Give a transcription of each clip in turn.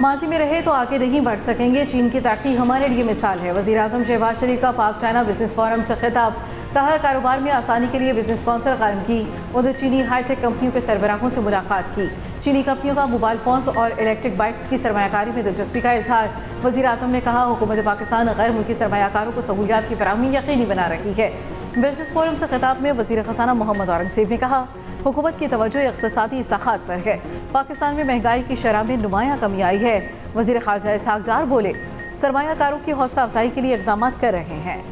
माजी में रहे तो आगे नहीं बढ़ सकेंगे, चीन की तरक्की हमारे लिए मिसाल है। वज़ीर आज़म शहबाज शरीफ का पाक चाइना बिजनेस फोरम से खिताब। कहा, कारोबार में आसानी के लिए बिजनेस कौंसिल कायम की। उधर चीनी हाईटेक कंपनियों के सरबराहों से मुलाकात की। चीनी कंपनियों का मोबाइल फोन्स और इलेक्ट्रिक बाइक्स की सरमायाकारी में दिलचस्पी का इजहार। वज़ीर आज़म ने कहा, हुकूमत पाकिस्तान गैर मुल्की सरमायाकारों को सहूलियात की फराहमी यकीनी बना रही है। बिजनेस फोरम से खिताब में वज़ीर ख़ज़ाना मोहम्मद औरंगज़ेब ने कहा, हुकूमत की तवज्जो इक़्तिसादी इस्लाहात पर है। पाकिस्तान में महंगाई की शरह में नुमायाँ कमी आई है। वज़ीर ख़ारजा इसहाक़ डार बोले, सरमायाकारों की हौसला अफजाई के लिए इक़दाम कर रहे हैं।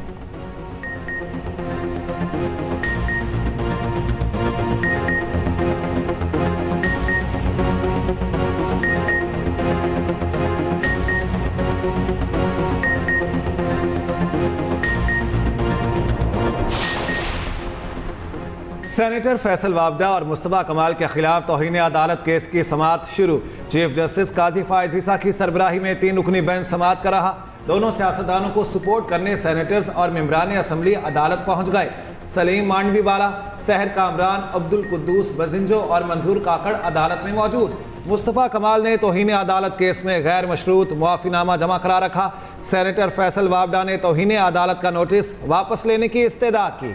सेनेटर फैसल वावदा और मुस्तफ़ा कमाल के खिलाफ तौहीन अदालत केस की समाअत शुरू। चीफ जस्टिस काजी फायज ईसा की सरबराही में 3 रुकनी बेंच समाअत कर रहा। दोनों सियासतदानों को सपोर्ट करने सेनेटर्स और मेंबरान असम्बली अदालत पहुंच गए। सलीम मांडवी वाला, सहर कामरान, अब्दुल कुद्दूस बजिंजो और मंजूर काकड़ अदालत में मौजूद। मुस्तफ़ा कमाल ने तौहीन अदालत केस में गैर मशरूत मुआफ़ीनामा जमा करा रखा। सेनेटर फैसल वावदा ने तौहीन अदालत का नोटिस वापस लेने की इस्तेदा की।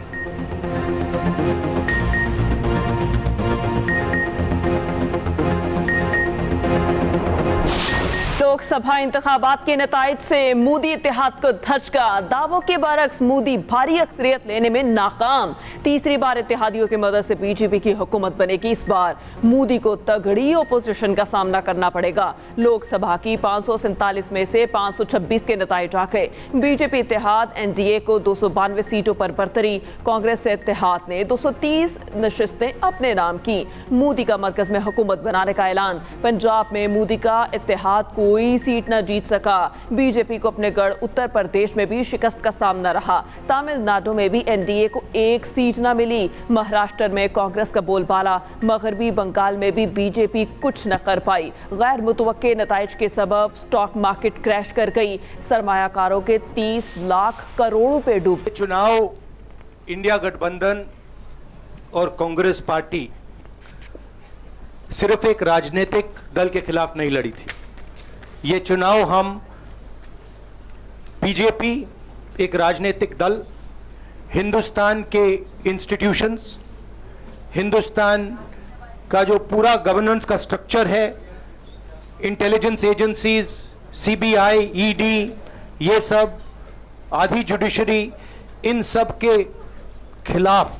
लोकसभा इंतखाबात के नताइज से मोदी इत्तेहाद को धचका। दावों के बरक्स मोदी भारी अक्सरियत लेने में नाकाम। तीसरी बार इत्तेहादियों की मदद से बीजेपी की हुकूमत बनेगी। इस बार मोदी को तगड़ी ओपोजिशन का सामना करना पड़ेगा। लोकसभा की 547 में से 526 के नताइज आ गए। बीजेपी इत्तेहाद एनडीए को 292 सीटों पर बरतरी। कांग्रेस से इत्तेहाद ने 230 नशिस्तें अपने नाम की। मोदी का मरकज में हुकूमत बनाने का ऐलान। पंजाब में मोदी का इत्तेहाद कोई सीट न जीत सका। बीजेपी को अपने गढ़ उत्तर प्रदेश में भी शिकस्त का सामना रहा। तमिलनाडु में भी एनडीए को 1 सीट न मिली। महाराष्ट्र में कांग्रेस का बोलबाला। मगरबी बंगाल में भी बीजेपी कुछ न कर पाई। गैर मुतवक्के नताइज के सबब स्टॉक मार्केट क्रैश कर गई। सरमायाकारों के 30 लाख करोड़ रुपए डूबे। चुनाव इंडिया गठबंधन और कांग्रेस पार्टी सिर्फ एक राजनीतिक दल के खिलाफ नहीं लड़ी थी। ये चुनाव हम बीजेपी एक राजनीतिक दल, हिंदुस्तान के इंस्टीट्यूशंस, हिंदुस्तान का जो पूरा गवर्नेंस का स्ट्रक्चर है, इंटेलिजेंस एजेंसीज, सीबीआई, ईडी, ये सब, आधी जुडिशरी, इन सब के खिलाफ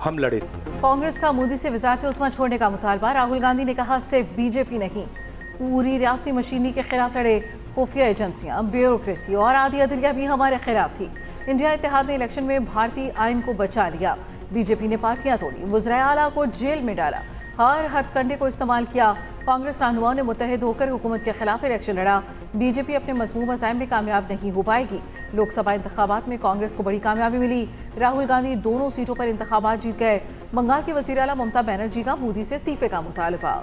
हम लड़े। कांग्रेस का मोदी से वजारत उस्मा छोड़ने का मुतालबा। राहुल गांधी ने कहा, सिर्फ बीजेपी नहीं, पूरी रियासती मशीनरी के खिलाफ लड़े। खुफिया एजेंसियां, ब्यूरोक्रेसी और आधी अदलिया भी हमारे खिलाफ थी। इंडिया इत्तेहाद ने इलेक्शन में भारतीय आइन को बचा लिया। बीजेपी ने पार्टियां तोड़ी, वज़ीर आला को जेल में डाला, हर हथकंडे को इस्तेमाल किया। कांग्रेस रहनुमाओं ने मुत्तहिद होकर हुकूमत के खिलाफ इलेक्शन लड़ा। बीजेपी अपने मज़मूम अज़ाइम में कामयाब नहीं हो पाएगी। लोकसभा इंतखाबात में कांग्रेस को बड़ी कामयाबी मिली। राहुल गांधी दोनों सीटों पर इंतखाबात जीत गए। बंगाल की वज़ीर आला ममता बनर्जी का मोदी से इस्तीफे का मुतालबा।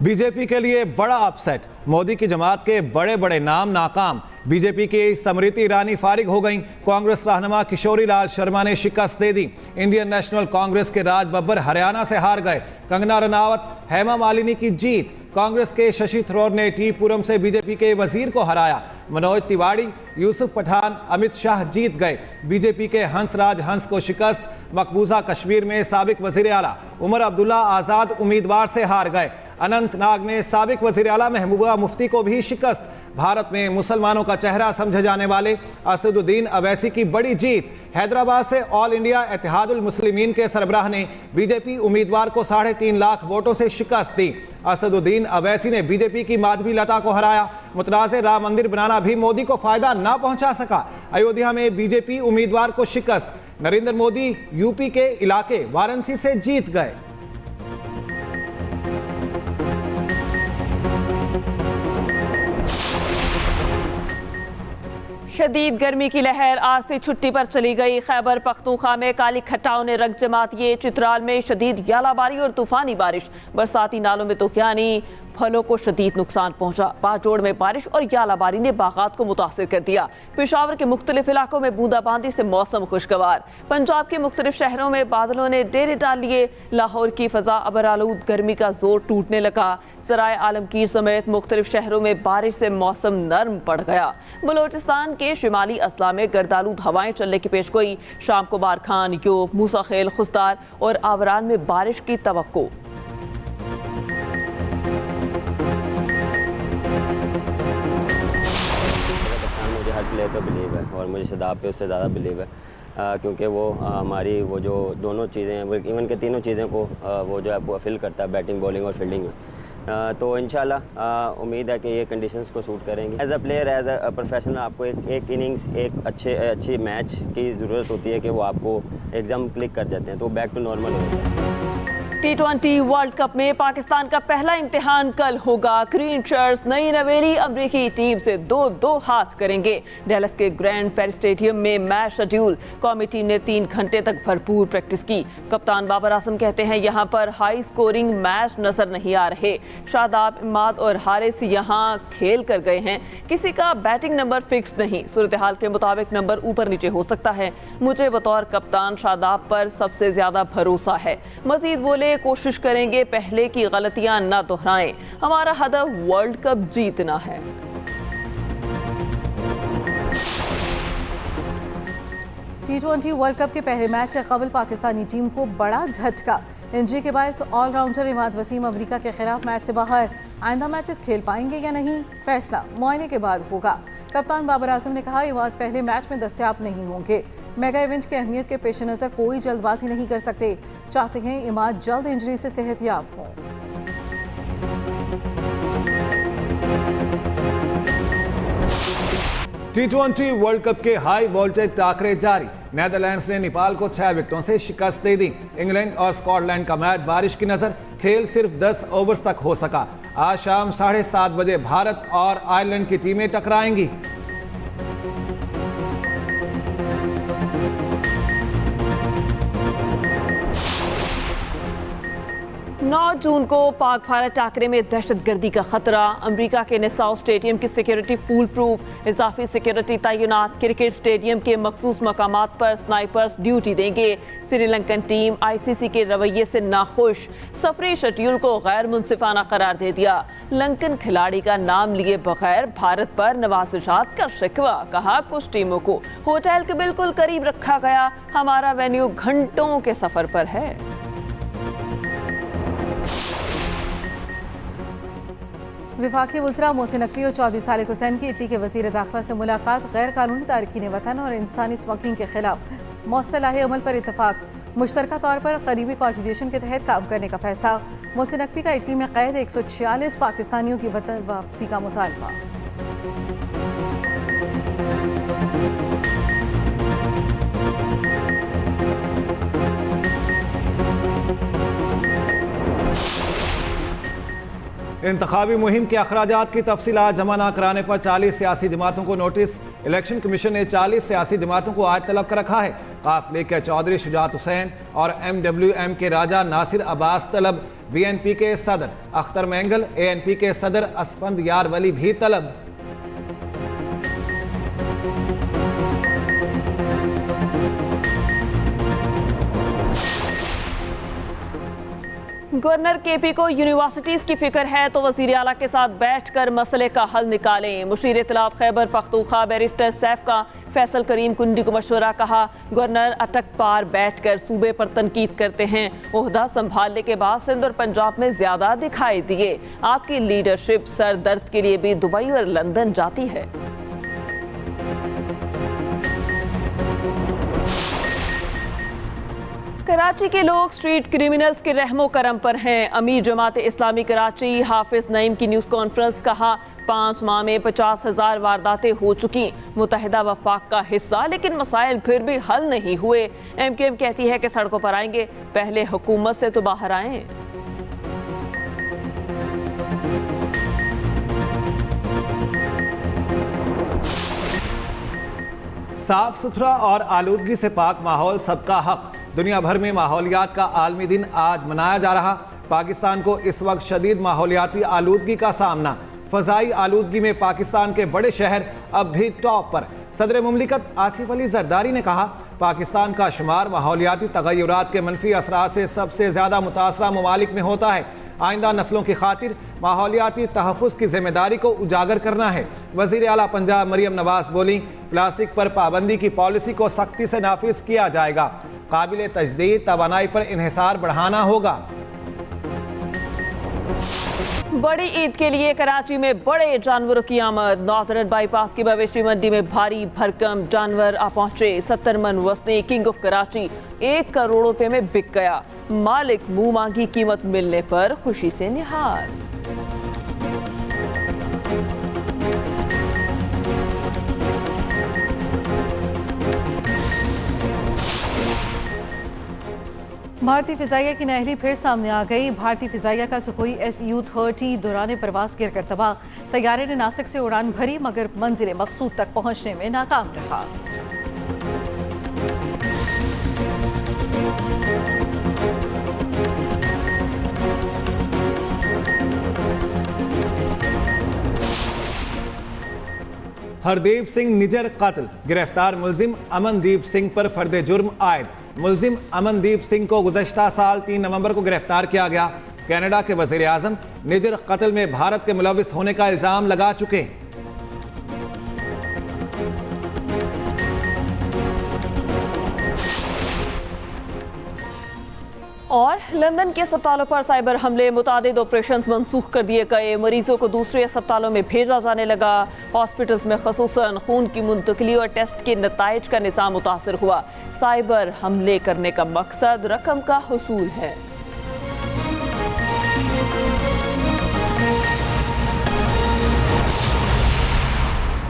बीजेपी के लिए बड़ा अपसेट। मोदी की जमात के बड़े बड़े नाम नाकाम। बीजेपी की स्मृति ईरानी फारिग हो गई। कांग्रेस रहनुमा किशोरी लाल शर्मा ने शिकस्त दे दी। इंडियन नेशनल कांग्रेस के राज बब्बर हरियाणा से हार गए। कंगना रनावत, हेमा मालिनी की जीत। कांग्रेस के शशि थरूर ने टीपुरम से बीजेपी के वजीर को हराया। मनोज तिवाड़ी, यूसुफ पठान, अमित शाह जीत गए। बीजेपी के हंसराज हंस को शिकस्त। मकबूजा कश्मीर में साबिक वजीर आला उमर अब्दुल्ला आज़ाद उम्मीदवार से हार गए। अनंतनाग में साबिक वजीर आला महबूबा मुफ्ती को भी शिकस्त। भारत में मुसलमानों का चेहरा समझे जाने वाले असदुद्दीन अवैसी की बड़ी जीत। हैदराबाद से ऑल इंडिया इत्तेहादुल मुस्लिमीन के सरबराह ने बीजेपी उम्मीदवार को 3.5 लाख वोटों से शिकस्त दी। असदुद्दीन अवैसी ने बीजेपी की माधवी लता को हराया। मुतनाज़ राम मंदिर बनाना भी मोदी को फायदा ना पहुंचा सका। अयोध्या में बीजेपी उम्मीदवार को शिकस्त। नरेंद्र मोदी यूपी के इलाके वाराणसी से जीत गए। शदीद गर्मी की लहर आज से छुट्टी पर चली गई। खैबर पख्तूनख्वा में काली खट्टाओं ने रंग जमा दिए। चित्राल में शदीद यालाबारी और तूफानी बारिश। बरसाती नालों में तूफानी फलों को शदीद नुकसान पहुंचा। बाजोड़ में बारिश और यालाबारी ने बागात को मुतासिर कर दिया। पेशावर के मुख्तलिफ इलाकों में बूंदाबांदी से मौसम खुशगवार। पंजाब के मुख्तलिफ शहरों में बादलों ने डेरे डाल लिए। लाहौर की फजा अबरालूद गर्मी का जोर टूटने लगा। सराय आलमगीर समेत मुख्तलिफ शहरों में बारिश से मौसम नर्म पड़ गया। बलोचिस्तान के शिमाली असला में गर्दालूद हवाएं चलने की पेशगोई। शाम को बारखान, यूब, मूसाखेल, खुस्तार और आवरान में बारिश की तवक्को। मुझे हर प्लेयर पे बिलीव है और मुझे शदाब पे उससे ज़्यादा बिलीव है, क्योंकि वो हमारी वो जो दोनों चीज़ें हैं, वो इवन के तीनों चीज़ें को वो जो है वो फिल करता है, बैटिंग, बॉलिंग और फील्डिंग में। तो इंशाल्लाह उम्मीद है कि ये कंडीशंस को सूट करेंगे। As a player, as a professional, आपको एक इनिंग्स, एक अच्छी मैच की ज़रूरत होती है कि वो आपको एकदम क्लिक कर जाते हैं, तो बैक टू नॉर्मल हो जाता है। T20 वर्ल्ड कप में पाकिस्तान का पहला इम्तिहान कल होगा। ग्रीन शर्ट्स नई नवेली अमरीकी टीम से 2-2 हाथ करेंगे। डैलस के ग्रैंड पेरिस स्टेडियम में मैच शेड्यूल। कौमी टीम ने 3 घंटे तक भरपूर प्रैक्टिस की। कप्तान बाबर आजम कहते हैं यहाँ पर हाई स्कोरिंग मैच नजर नहीं आ रहे। शादाब, इमाद और हारिस यहाँ खेल कर गए हैं। किसी का बैटिंग नंबर फिक्स नहीं। सूरत हाल के मुताबिक नंबर ऊपर नीचे हो सकता है। मुझे बतौर कप्तान शादाब पर सबसे ज्यादा भरोसा है। मजीद बोले, कोशिश करेंगे पहले की गलतियां न दोहराएं। हमारा हदफ वर्ल्ड कप जीतना है। T20 वर्ल्ड कप के पहले मैच से कबल पाकिस्तानी टीम को बड़ा झटका। इंजरी के बायस ऑलराउंडर इमाद वसीम अमरीका के खिलाफ मैच से बाहर। आइंदा मैचेस खेल पाएंगे या नहीं, फैसला मुआयने के बाद होगा। कप्तान बाबर आजम ने कहा, इमाद पहले मैच में दस्तयाब नहीं होंगे। मेगा इवेंट की अहमियत के पेश नज़र कोई जल्दबाजी नहीं कर सकते। चाहते हैं इमाद जल्द इंजरी से सेहतयाब हों। T20 वर्ल्ड कप के हाई वोल्टेज टाकरे जारी। नेदरलैंड्स ने नेपाल को 6 विकेटों से शिकस्त दे दी। इंग्लैंड और स्कॉटलैंड का मैच बारिश की नजर। खेल सिर्फ 10 ओवर्स तक हो सका। आज शाम 7:30 बजे भारत और आयरलैंड की टीमें टकराएंगी। 9 जून को पाक भारत टाकरे में दहशतगर्दी का खतरा। अमेरिका के निसाव स्टेडियम की सिक्योरिटी फूल प्रूफ। इजाफी सिक्योरिटी तैनात। क्रिकेट स्टेडियम के मखसूस मकामात पर स्नाइपर्स ड्यूटी देंगे। श्रीलंकन टीम ICC के रवैये से नाखुश। सफरी शेड्यूल को गैर मुनसिफाना करार दे दिया। लंकन खिलाड़ी का नाम लिए बगैर भारत पर नवाजिशात का शिकवा। कहा, कुछ टीमों को होटल के बिल्कुल करीब रखा गया। हमारा वेन्यू घंटों के सफर पर है। वफाकी वज़रा मोहसिन नकवी और चौधरी सालेह हुसैन की इटली के वज़ीर दाखिला से मुलाकात। गैर कानूनी तारकीन वतन और इंसानी स्मगलिंग के खिलाफ मौसर लाहे अमल पर इतफाक। मुश्तरका तौर पर करीबी कोऑर्डिनेशन के तहत काम करने का फैसला। मोहसिन नकवी का इटली में कैद 146 पाकिस्तानियों की वतन वापसी का मुतालबा। इंतखाबी मुहिम के अखराजात की तफसीलात जमा न कराने पर 40 सियासी जमातों को नोटिस। इलेक्शन कमीशन ने 40 सियासी जमातों को आज तलब कर रखा है। काफिले के चौधरी शुजात हुसैन और MWM के राजा नासिर अब्बास तलब। BNP के सदर अख्तर मैंगल, ANP के सदर असफंद यार वली भी तलब। गवर्नर KP को यूनिवर्सिटीज की फिक्र है तो वजीर आला के साथ बैठकर मसले का हल निकालें। मुशीर इत्तलात खैबर पख्तूनख्वा बैरिस्टर सैफ का फैसल करीम कुंडी को मशवरा। कहा, गवर्नर अटक पार बैठकर सूबे पर तनकीद करते हैं। ओहदा संभालने के बाद सिंध और पंजाब में ज्यादा दिखाई दिए। आपकी लीडरशिप सर दर्द के लिए भी दुबई और लंदन जाती है। कराची के लोग स्ट्रीट क्रिमिनल्स के रहमो करम पर हैं। अमीर जमात इस्लामी कराची हाफिज नईम की न्यूज़ कॉन्फ्रेंस। कहा, 5 माह में 50,000 वारदातें हो चुकी। मुत्तहिदा वफाक का हिस्सा, लेकिन मसाइल फिर भी हल नहीं हुए। MKM कहती है कि सड़कों पर आएंगे, पहले हुकूमत से तो बाहर आएं। साफ सुथरा और आलूदगी से पाक माहौल सबका हक। दुनिया भर में माहौलियात का आलमी दिन आज मनाया जा रहा। पाकिस्तान को इस वक्त शदीद माहौलियाती आलूदगी का सामना। फ़ज़ाई आलूदगी में पाकिस्तान के बड़े शहर अब भी टॉप पर। सदर मुमलिकत आसिफ अली जरदारी ने कहा, पाकिस्तान का शुमार माहौलियाती तग़य्युरात के मनफी असरात से सबसे ज़्यादा मुतासरा ममालिक में होता है। आइंदा नस्लों की खातिर माहौलियाती तहफ़्फ़ुज़ की जिम्मेदारी को उजागर करना है। वज़ीर आला पंजाब मरियम नवाज़ बोली, प्लास्टिक पर पाबंदी की पॉलिसी को सख्ती से नाफिज किया जाएगा। काबिल तजदीद तवानाई पर इन्हिसार बढ़ाना होगा। बड़ी ईद के लिए कराची में बड़े जानवरों की आमद। नॉर्थर्न बाईपास की मवेशी मंडी में भारी भरकम जानवर आ पहुंचे। 70 मन वज़नी किंग ऑफ कराची 1 करोड़ रुपए में बिक गया। मालिक मुंह मांगी कीमत मिलने पर खुशी से निहाल। भारतीय फिजाइया की नहरी फिर सामने आ गई। भारतीय फिजाइया का सुखोई SU-30 दौरान प्रवास गिरकर तबाह। तैयारे ने नासिक से उड़ान भरी मगर मंजिल मकसूद तक पहुंचने में नाकाम रहा। हरदीप सिंह निजर कत्ल। गिरफ्तार मुलजिम अमनदीप सिंह पर फर्द जुर्म आयद। मुलजिम अमनदीप सिंह को गुज़श्ता साल 3 नवंबर को गिरफ्तार किया गया। कनाडा के वज़ीर आज़म निजर कत्ल में भारत के मुलविस होने का इल्ज़ाम लगा चुके। और लंदन के अस्पतालों पर साइबर हमले, मुतादिद ऑपरेशंस मनसूख कर दिए गए। मरीजों को दूसरे अस्पतालों में भेजा जाने लगा। हॉस्पिटल्स में खसूसन खून की मुंतकली और टेस्ट के नताइज का निज़ाम मुतासर हुआ। साइबर हमले करने का मकसद रकम का हुसूल है।